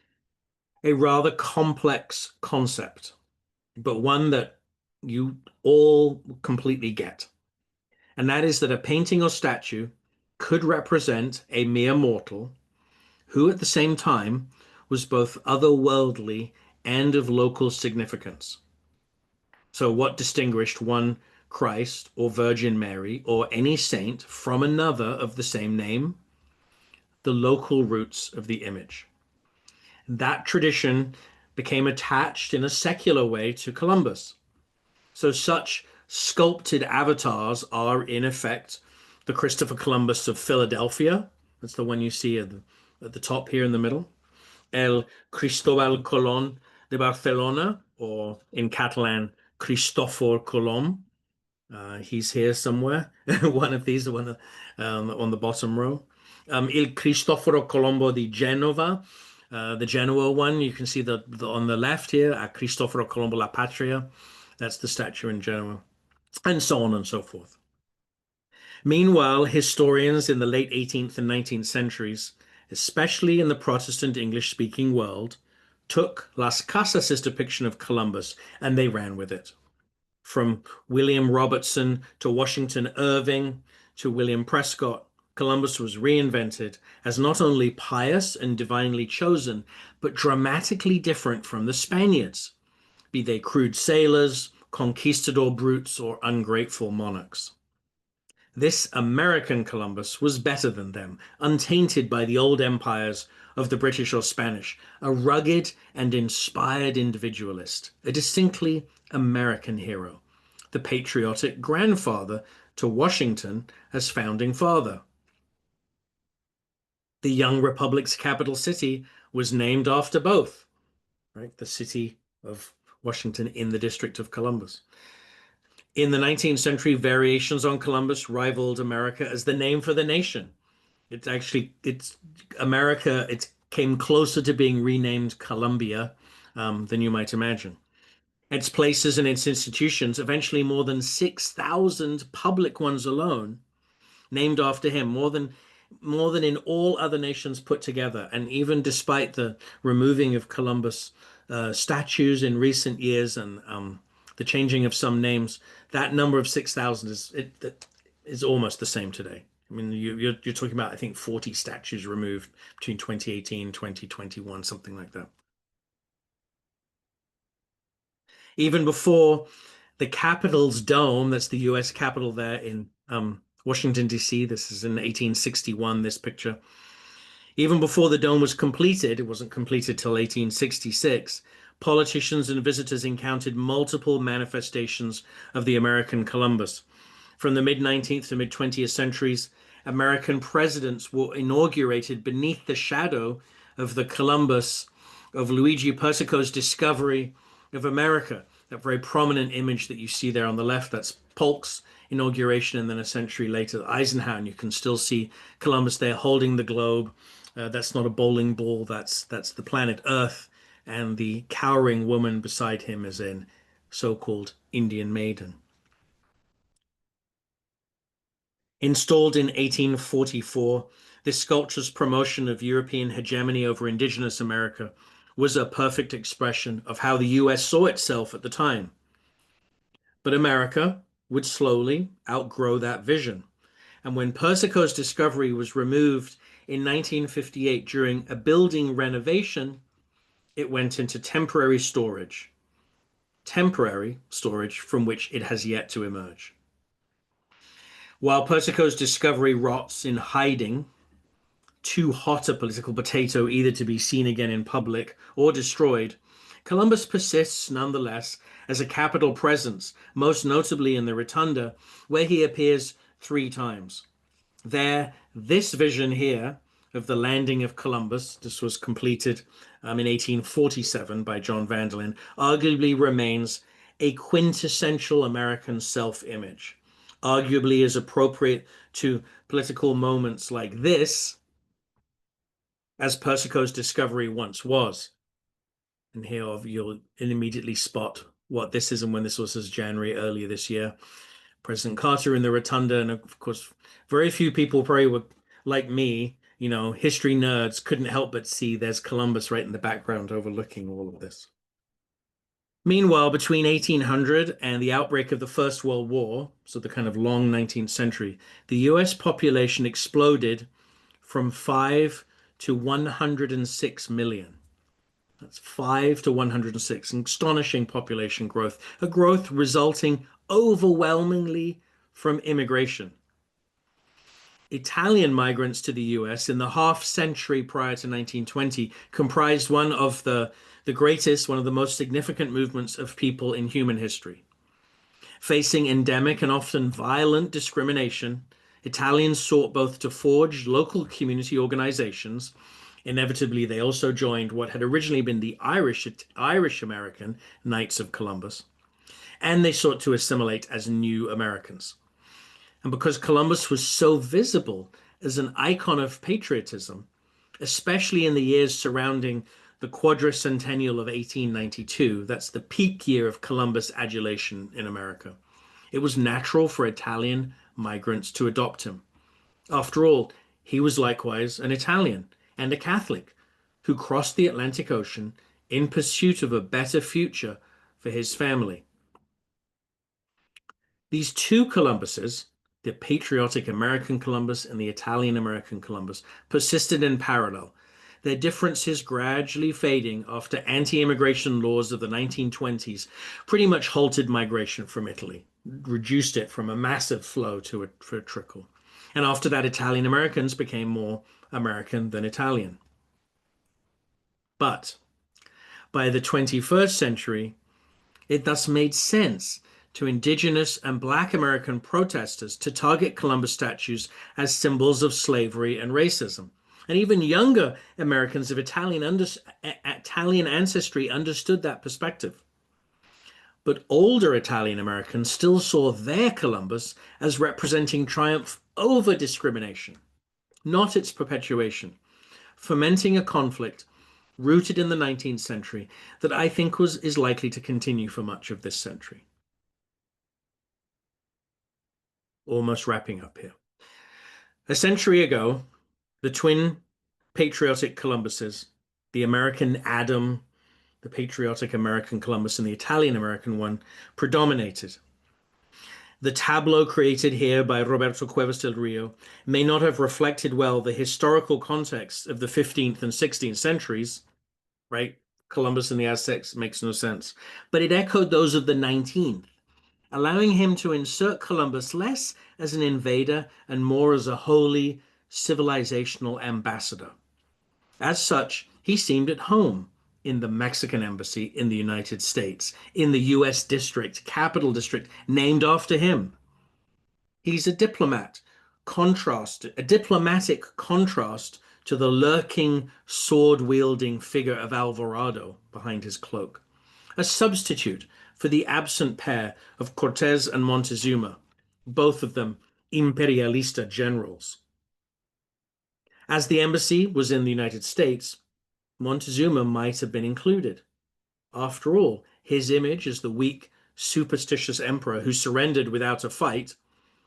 a rather complex concept, but one that you all completely get. And that is that a painting or statue could represent a mere mortal who at the same time was both otherworldly and of local significance. So what distinguished one Christ or Virgin Mary or any saint from another of the same name? The local roots of the image. That tradition became attached in a secular way to Columbus. So such sculpted avatars are in effect the Christopher Columbus of Philadelphia. That's the one you see at the top here in the middle. El Cristóbal Colón de Barcelona, or in Catalan, Cristòfor Colom. He's here somewhere. One of these, on the bottom row. Il Cristoforo Colombo di Genova, the Genoa one. You can see on the left here, a Cristoforo Colombo La Patria. That's the statue in Genoa, and so on and so forth. Meanwhile, historians in the late 18th and 19th centuries, especially in the Protestant English-speaking world, took Las Casas' depiction of Columbus and they ran with it. From William Robertson to Washington Irving to William Prescott, Columbus was reinvented as not only pious and divinely chosen, but dramatically different from the Spaniards, be they crude sailors, conquistador brutes, or ungrateful monarchs. This American Columbus was better than them, untainted by the old empires of the British or Spanish, a rugged and inspired individualist, a distinctly American hero, the patriotic grandfather to Washington as founding father. The young republic's capital city was named after both, right? The city of Washington in the District of Columbus. In the 19th century, variations on Columbus rivaled America as the name for the nation. It's America. It came closer to being renamed Columbia than you might imagine. Its places and its institutions, eventually more than 6,000 public ones alone, named after him, more than in all other nations put together. And even despite the removing of Columbus statues in recent years and the changing of some names, that number of 6,000 is almost the same today. I mean, you're talking about, I think, 40 statues removed between 2018 and 2021, something like that. Even before the Capitol's dome, that's the US Capitol there in Washington, D.C. This is in 1861, this picture. Even before the dome was completed, it wasn't completed till 1866, politicians and visitors encountered multiple manifestations of the American Columbus. From the mid-19th to mid-20th centuries, American presidents were inaugurated beneath the shadow of the Columbus, of Luigi Persico's discovery of America. that very prominent image that you see there on the left, that's Polk's inauguration, and then a century later, Eisenhower, and you can still see Columbus there holding the globe. That's not a bowling ball, that's the planet Earth, and the cowering woman beside him is an so-called Indian maiden. Installed in 1844, this sculpture's promotion of European hegemony over indigenous America was a perfect expression of how the US saw itself at the time. But America would slowly outgrow that vision. And when Persico's discovery was removed in 1958 during a building renovation, it went into temporary storage from which it has yet to emerge. While Persico's discovery rots in hiding, too hot a political potato either to be seen again in public or destroyed, Columbus persists nonetheless as a capital presence, most notably in the Rotunda, where he appears 3 times. There, this vision here of the landing of Columbus, this was completed in 1847 by John Vanderlyn, arguably remains a quintessential American self-image, arguably as appropriate to political moments like this as Persico's discovery once was. And here you'll immediately spot what this is and when this was, as January earlier this year. President Carter in the Rotunda, and of course, very few people probably were like me, history nerds, couldn't help but see there's Columbus right in the background overlooking all of this. Meanwhile, between 1800 and the outbreak of the First World War, so the kind of long 19th century, the US population exploded from 5 to 106 million. That's 5 to 106, an astonishing population growth, a growth resulting overwhelmingly from immigration. Italian migrants to the US in the half century prior to 1920 comprised one of the most significant movements of people in human history. Facing endemic and often violent discrimination, Italians sought both to forge local community organizations. Inevitably, they also joined what had originally been the Irish-American Knights of Columbus, and they sought to assimilate as new Americans. And because Columbus was so visible as an icon of patriotism, especially in the years surrounding the quadricentennial of 1892, that's the peak year of Columbus adulation in America, it was natural for Italian migrants to adopt him. After all, he was likewise an Italian and a Catholic who crossed the Atlantic Ocean in pursuit of a better future for his family. These two Columbuses, the patriotic American Columbus and the Italian American Columbus, persisted in parallel, their differences gradually fading after anti-immigration laws of the 1920s pretty much halted migration from Italy, reduced it from a massive flow to a trickle. And after that, Italian Americans became more American than Italian. But by the 21st century, it thus made sense to indigenous and Black American protesters to target Columbus statues as symbols of slavery and racism. And even younger Americans of Italian ancestry understood that perspective. But older Italian Americans still saw their Columbus as representing triumph over discrimination, not its perpetuation, fomenting a conflict rooted in the 19th century that I think is likely to continue for much of this century. Almost wrapping up here. A century ago, the twin patriotic Columbuses, the American Adam, the patriotic American Columbus, and the Italian American one, predominated. The tableau created here by Roberto Cuevas del Rio may not have reflected well the historical context of the 15th and 16th centuries, right? Columbus and the Aztecs makes no sense, but it echoed those of the 19th, allowing him to insert Columbus less as an invader and more as a holy civilizational ambassador. As such, he seemed at home in the Mexican embassy in the United States, in the US capital district named after him. He's a diplomatic contrast to the lurking, sword-wielding figure of Alvarado behind his cloak, a substitute for the absent pair of Cortés and Montezuma, both of them imperialista generals. As the embassy was in the United States, Montezuma might have been included. After all, his image as the weak, superstitious emperor who surrendered without a fight,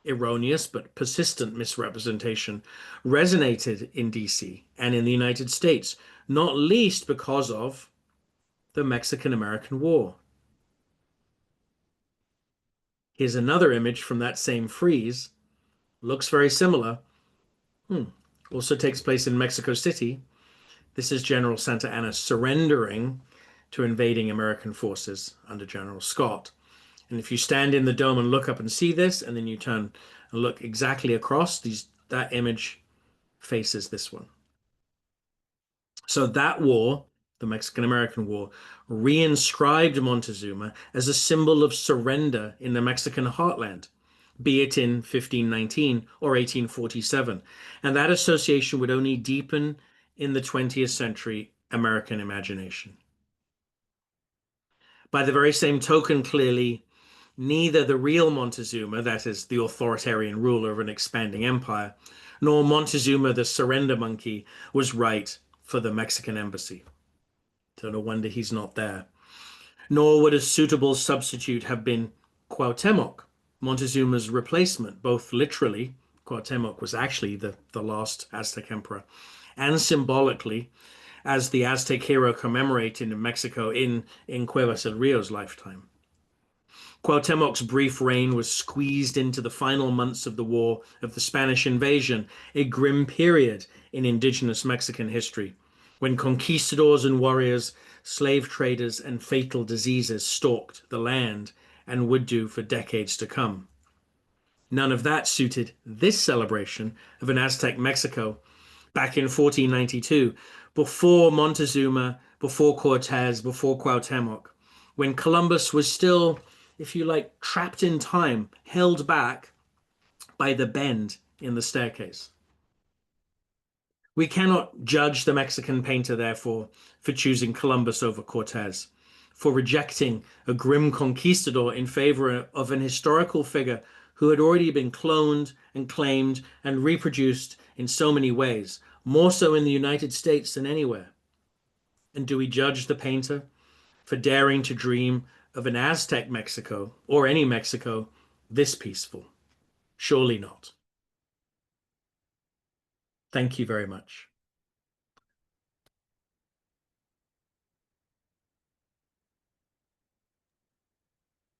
erroneous but persistent misrepresentation, resonated in DC and in the United States, not least because of the Mexican-American War. Here's another image from that same frieze. Looks very similar. Also takes place in Mexico City. This is General Santa Anna surrendering to invading American forces under General Scott. And if you stand in the dome and look up and see this, and then you turn and look exactly across, that image faces this one. So that war, the Mexican-American War, reinscribed Montezuma as a symbol of surrender in the Mexican heartland, be it in 1519 or 1847. And that association would only deepen in the 20th century American imagination. By the very same token, clearly, neither the real Montezuma, that is, the authoritarian ruler of an expanding empire, nor Montezuma, the surrender monkey, was right for the Mexican embassy. So no wonder he's not there. Nor would a suitable substitute have been Cuauhtémoc, Montezuma's replacement, both literally, Cuauhtémoc was actually the last Aztec emperor, and symbolically, as the Aztec hero commemorated in Mexico in Cuevas del Rio's lifetime. Cuauhtémoc's brief reign was squeezed into the final months of the War of the Spanish Invasion, a grim period in indigenous Mexican history, when conquistadors and warriors, slave traders, and fatal diseases stalked the land and would do for decades to come. None of that suited this celebration of an Aztec Mexico back in 1492, before Montezuma, before Cortés, before Cuauhtémoc, when Columbus was still, if you like, trapped in time, held back by the bend in the staircase. We cannot judge the Mexican painter, therefore, for choosing Columbus over Cortés, for rejecting a grim conquistador in favor of an historical figure who had already been cloned and claimed and reproduced in so many ways, more so in the United States than anywhere. And do we judge the painter for daring to dream of an Aztec Mexico, or any Mexico, this peaceful? Surely not. Thank you very much.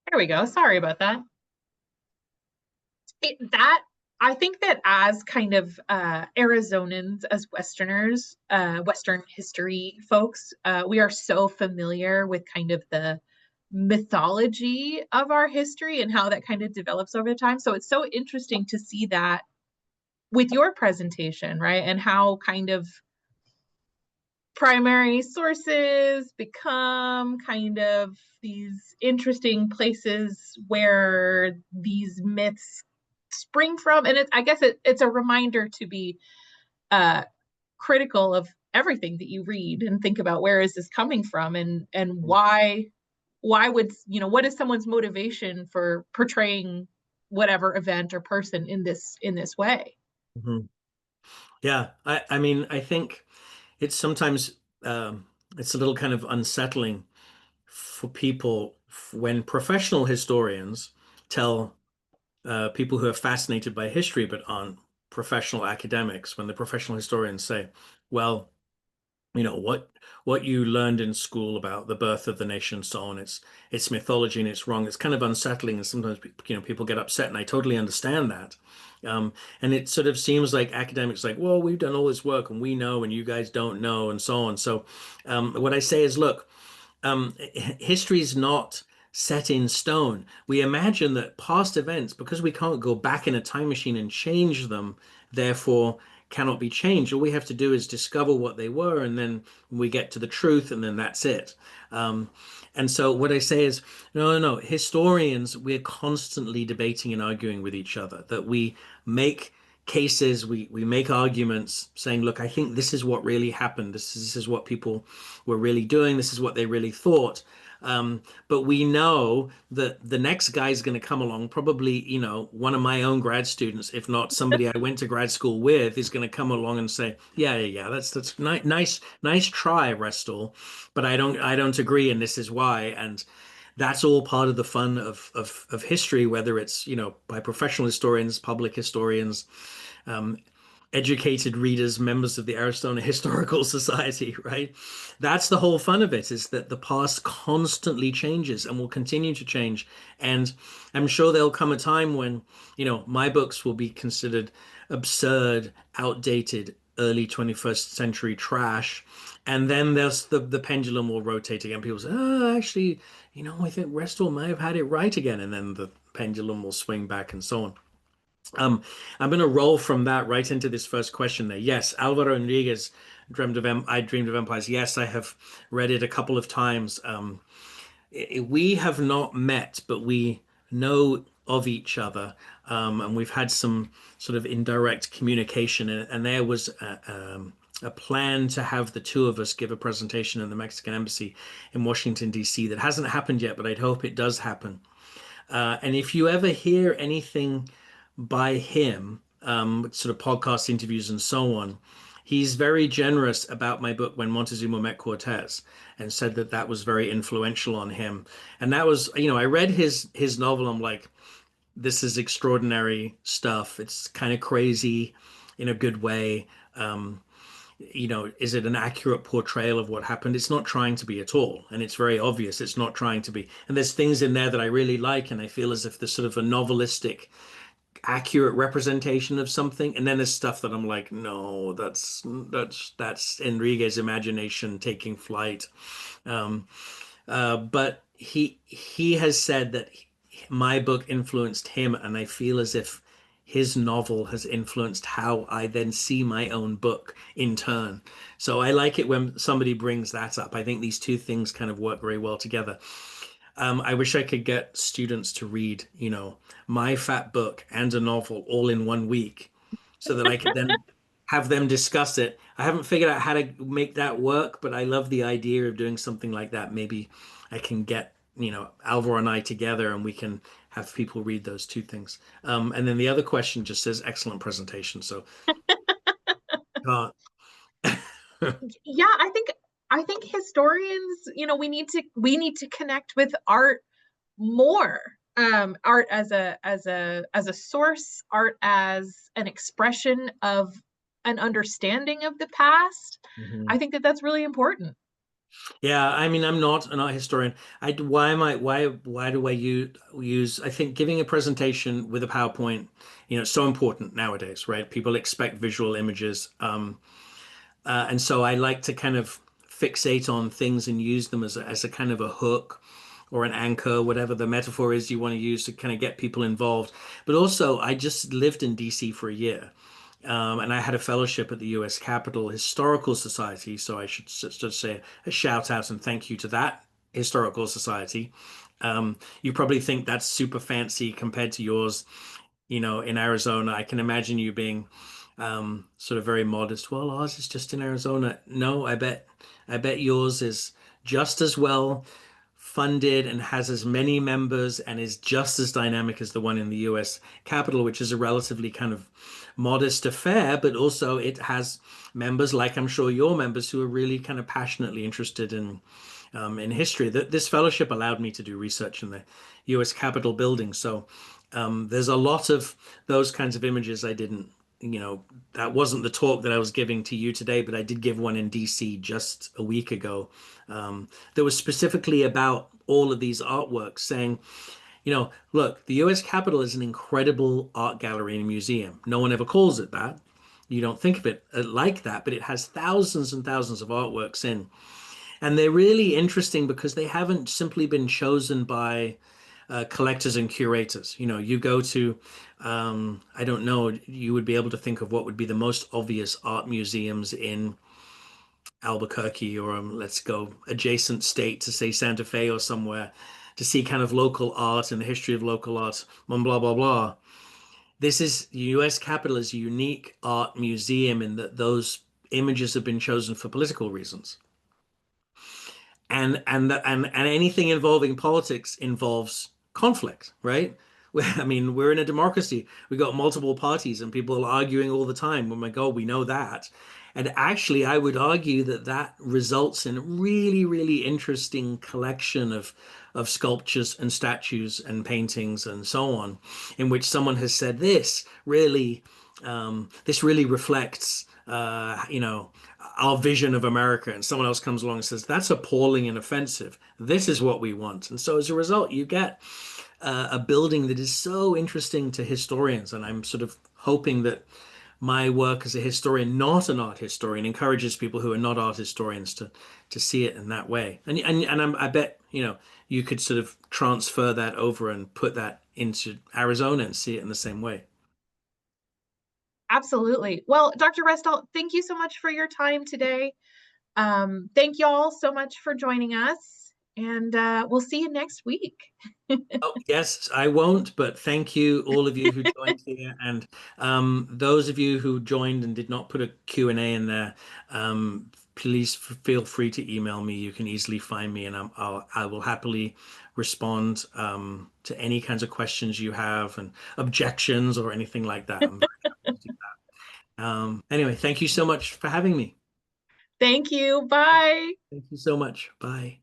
There we go. Sorry about that. I think that as kind of Arizonans, as Westerners, Western history folks, we are so familiar with kind of the mythology of our history and how that kind of develops over time. So it's so interesting to see that with your presentation, right? And how kind of primary sources become kind of these interesting places where these myths spring from. And I guess it's a reminder to be critical of everything that you read and think about where is this coming from, and why would, what is someone's motivation for portraying whatever event or person in this way. Mm-hmm. Yeah, I mean, I think it's sometimes it's a little kind of unsettling for people when professional historians tell people who are fascinated by history but aren't professional academics, when the professional historians say, well, what you learned in school about the birth of the nation, so on, it's mythology and it's wrong. It's kind of unsettling, and sometimes people get upset, and I totally understand that. And it sort of seems like academics like, well, we've done all this work and we know and you guys don't know, and so on. So what I say is, look, history is not set in stone. We imagine that past events, because we can't go back in a time machine and change them, therefore cannot be changed. All we have to do is discover what they were, and then we get to the truth, and then that's it. And so what I say is, no, historians, we're constantly debating and arguing with each other, that we make cases, we make arguments saying, look, I think this is what really happened. This is what people were really doing. This is what they really thought. But we know that the next guy is going to come along, probably, one of my own grad students, if not somebody I went to grad school with, is going to come along and say, yeah, that's nice try, Restall, but I don't agree, and this is why. And that's all part of the fun of history, whether it's, by professional historians, public historians, um, educated readers, members of the Arizona Historical Society, right? That's the whole fun of it, is that the past constantly changes and will continue to change. And I'm sure there'll come a time when, my books will be considered absurd, outdated, early 21st century trash. And then there's the pendulum will rotate again. People say, oh, actually, I think Restall may have had it right again. And then the pendulum will swing back and so on. I'm going to roll from that right into this first question there. Yes, Alvaro Enriquez I Dreamed of Empires. Yes, I have read it a couple of times. We have not met, but we know of each other, and we've had some sort of indirect communication. And there was a plan to have the two of us give a presentation in the Mexican Embassy in Washington, D.C. that hasn't happened yet, but I'd hope it does happen. And if you ever hear anything by him, sort of podcast interviews and so on, he's very generous about my book When Montezuma Met Cortés, and said that that was very influential on him. And that was, I read his novel. I'm like, this is extraordinary stuff. It's kind of crazy in a good way. Is it an accurate portrayal of what happened? It's not trying to be at all. And it's very obvious it's not trying to be. And there's things in there that I really like, and I feel as if there's sort of a novelistic accurate representation of something. And then there's stuff that I'm like, no, that's Enrique's imagination taking flight. But he has said that my book influenced him, and I feel as if his novel has influenced how I then see my own book in turn. So I like it when somebody brings that up. I think these two things kind of work very well together. I wish I could get students to read, my fat book and a novel all in one week so that I could then have them discuss it. I haven't figured out how to make that work, but I love the idea of doing something like that. Maybe I can get, Alvaro and I together and we can have people read those two things. And then the other question just says excellent presentation. So, uh, Yeah, I think historians, we need to connect with art more. Art as a source, art as an expression of an understanding of the past. mhm. I think that that's really important. Yeah, I mean, I'm not an art historian. Why am I, why do I use, I think giving a presentation with a PowerPoint, it's so important nowadays, right? People expect visual images. And so I like to kind of fixate on things and use them as a kind of a hook or an anchor, whatever the metaphor is you want to use to kind of get people involved. But also, I just lived in DC for a year. And I had a fellowship at the U.S. Capitol Historical Society. So I should just say a shout out and thank you to that historical society. You probably think that's super fancy compared to yours, in Arizona. I can imagine you being sort of very modest. Well, ours is just in Arizona. No, I bet yours is just as well funded and has as many members and is just as dynamic as the one in the US Capitol, which is a relatively kind of modest affair, but also it has members like I'm sure your members who are really kind of passionately interested in history. That this fellowship allowed me to do research in the US Capitol building. So there's a lot of those kinds of images I didn't, that wasn't the talk that I was giving to you today, but I did give one in DC just a week ago that was specifically about all of these artworks saying, look, the US Capitol is an incredible art gallery and museum. No one ever calls it that. You don't think of it like that, but it has thousands and thousands of artworks in. And they're really interesting because they haven't simply been chosen by collectors and curators. You go to, I don't know, you would be able to think of what would be the most obvious art museums in Albuquerque or let's go adjacent state to say Santa Fe or somewhere to see kind of local art and the history of local art, blah, blah, blah, blah. this is U.S. Capitol is a unique art museum in that those images have been chosen for political reasons. And anything involving politics involves conflict, right? I mean, we're in a democracy. We got multiple parties and people are arguing all the time. Oh my God, we know that. And actually, I would argue that that results in a really, really interesting collection of sculptures and statues and paintings and so on, in which someone has said this really reflects, our vision of America, and someone else comes along and says, that's appalling and offensive. This is what we want. And so as a result, you get a building that is so interesting to historians. And I'm sort of hoping that my work as a historian, not an art historian, encourages people who are not art historians to see it in that way. I bet, you could sort of transfer that over and put that into Arizona and see it in the same way. Absolutely. Well, Dr. Restall, thank you so much for your time today. Thank you all so much for joining us, and we'll see you next week. Oh, yes, I won't, but thank you, all of you who joined here. And those of you who joined and did not put a Q&A in there, please feel free to email me. You can easily find me, and I will happily respond to any kinds of questions you have and objections or anything like that. I'm very happy to do that. Anyway, thank you so much for having me. Thank you. Bye. Thank you so much. Bye.